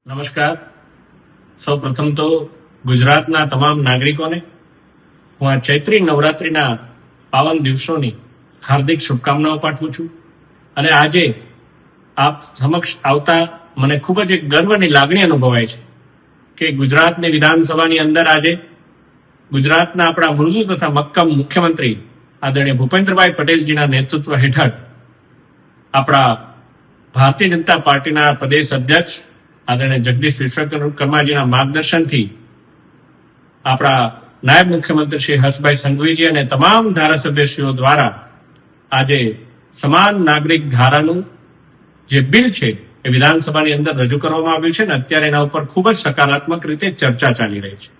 નમસ્કાર. સૌ પ્રથમ તો ગુજરાતના તમામ નાગરિકોને હું આ ચૈત્રી નવરાત્રિના પાવન દિવસોની હાર્દિક શુભકામનાઓ પાઠવું છું. અને આજે આપ સમક્ષ આવતા મને ખૂબ જ એક ગર્વની લાગણી અનુભવાય છે કે ગુજરાતની વિધાનસભાની અંદર આજે ગુજરાતના આપણા મૃદુ તથા મક્કમ મુખ્યમંત્રી આદરણીય ભૂપેન્દ્રભાઈ પટેલજીના નેતૃત્વ હેઠળ આપણા ભારતીય જનતા પાર્ટીના પ્રદેશ અધ્યક્ષ આદરણીય જગદીશ વિશ્વકર્માજીના માર્ગદર્શનથી આપણા નાયબ મુખ્યમંત્રી શ્રી હર્ષભાઈ સંઘવીજી અને તમામ ધારાસભ્યશ્રીઓ દ્વારા આજે સમાન નાગરિક ધારાનું જે બિલ છે એ વિધાનસભાની અંદર રજૂ કરવામાં આવ્યું છે અને અત્યારે એના ઉપર ખૂબ જ સકારાત્મક રીતે ચર્ચા ચાલી રહી છે.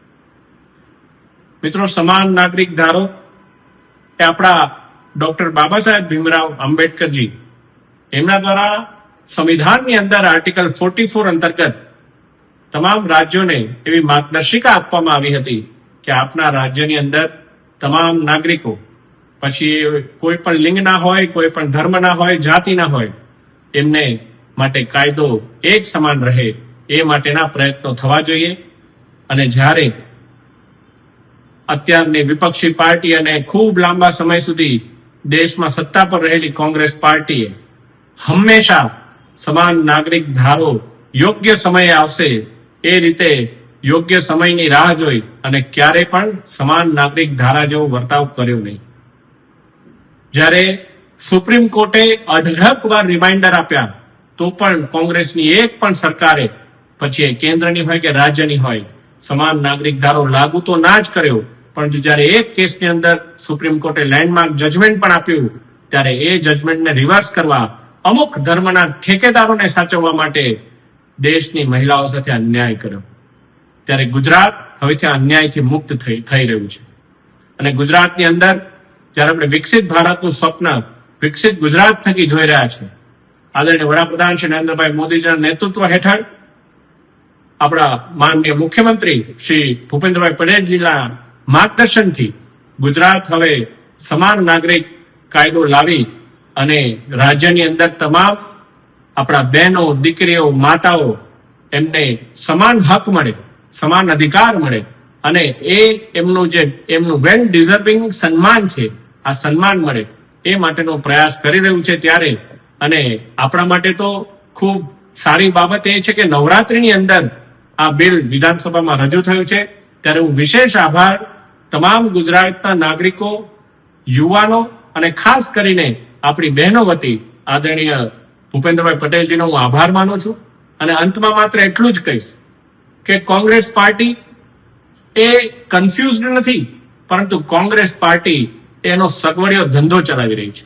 મિત્રો, સમાન નાગરિક ધારો એ આપણા ડોક્ટર બાબા સાહેબ ભીમરાવ આંબેડકરજી એમના દ્વારા સંવિધાનની અંદર આર્ટિકલ 44 અંતર્ગત તમામ રાજ્યોને એવી માર્ગદર્શિકા આપવામાં આવી હતી કે આપના રાજ્યની અંદર તમામ નાગરિકો, પછી કોઈ પણ લિંગના હોય, કોઈ પણ ધર્મના હોય, જાતિના હોય, એમને માટે કાયદો એક સમાન રહે એ માટેના પ્રયત્નો થવા જોઈએ. અને જ્યારે અત્યારની વિપક્ષી પાર્ટી અને ખૂબ લાંબા સમય સુધી દેશમાં સત્તા પર રહેલી કોંગ્રેસ પાર્ટીએ હંમેશા સમાન નાગરિક ધારો યોગ્ય સમયે આવશે એ રીતે યોગ્ય સમયની રાહ જોઈ અને ક્યારે પણ સમાન નાગરિક ધારા જેવો વર્તાવ કર્યો નહીં. જ્યારે સુપ્રીમ કોર્ટે અઢળક વાર રિમાઇન્ડર આપ્યા તો પણ કોંગ્રેસની એક પણ સરકારે, પછી કેન્દ્રની હોય કે રાજ્યની હોય, સમાન નાગરિક ધારો લાગુ તો ના જ કર્યો. પરંતુ જ્યારે એક કેસની અંદર સુપ્રીમ કોર્ટે લેન્ડમાર્ક જજમેન્ટ પણ આપ્યું ત્યારે એ જજમેન્ટને રિવર્સ કરવા, અમુક ધર્મના ઠેકેદારોને સાચવવા માટે દેશની મહિલાઓ સાથે અન્યાય કર્યો. ત્યારે ગુજરાત હવેથી અન્યાયથી મુક્ત થઈ રહ્યું છે. અને ગુજરાતની અંદર જ્યારે આપણે વિકસિત ભારતનું સ્વપ્ન વિકસિત ગુજરાત થકી જોઈ રહ્યા છે, આદરણીય વડાપ્રધાન શ્રી નરેન્દ્રભાઈ મોદીજીના નેતૃત્વ હેઠળ આપણા માનનીય મુખ્યમંત્રી શ્રી ભૂપેન્દ્રભાઈ પટેલજીના માર્ગદર્શનથી ગુજરાત હવે સમાન નાગરિક કાયદો લાવી અને રાજ્યની અંદર તમામ આપણા બહેનો, દીકરીઓ, માતાઓ એમને સમાન હક મળે, સમાન અધિકાર મળે અને એમનું વેલ ડિઝર્વિંગ સન્માન છે, આ સન્માન મળે એ માટેનો પ્રયાસ કરી રહ્યું છે. ત્યારે અને આપણા માટે તો ખૂબ સારી બાબત એ છે કે નવરાત્રિની અંદર આ બિલ વિધાનસભામાં રજૂ થયું છે. ત્યારે હું વિશેષ આભાર તમામ ગુજરાતના નાગરિકો, યુવાનો અને ખાસ કરીને આપણી બહેનો વતી આદરણીય ભૂપેન્દ્રભાઈ પટેલજીનો હું આભાર માનું છું. અને અંતમાં માત્ર એટલું જ કહીશ કે કોંગ્રેસ પાર્ટી એ કન્ફ્યુઝડ નથી, પરંતુ કોંગ્રેસ પાર્ટી એનો સગવડિયો ધંધો ચલાવી રહી છે.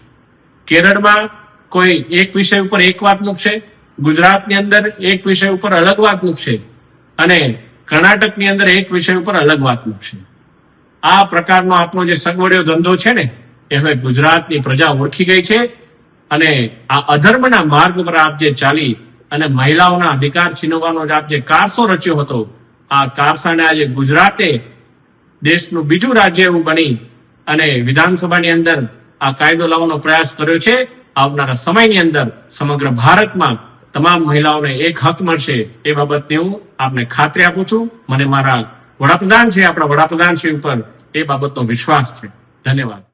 કેરળમાં કોઈ એક વિષય ઉપર એક વાત મૂકશે, ગુજરાતની અંદર એક વિષય ઉપર અલગ વાત મૂકશે અને કર્ણાટકની અંદર એક વિષય ઉપર અલગ વાત મૂકશે. આ પ્રકારનો આપનો જે સગવડિયો ધંધો છે ને, એ હવે ગુજરાતની પ્રજા ઓળખી ગઈ છે. અને આ અધર્મના માર્ગ પર આપ જે ચાલી અને મહિલાઓના અધિકાર છીનવવાનો આપ જે કારસો રચ્યો હતો, આ કારસાને આજે ગુજરાતે દેશનું બીજું રાજ્ય એવું બની અને વિધાનસભાની અંદર આ કાયદો લાવવાનો પ્રયાસ કર્યો છે. આવનારા સમયની અંદર સમગ્ર ભારતમાં તમામ મહિલાઓને એક હક મળશે એ બાબતની હું આપને ખાતરી આપું છું. મને મારા વડાપ્રધાન છે, આપણા વડાપ્રધાન શ્રી ઉપર એ બાબતનો વિશ્વાસ છે. ધન્યવાદ.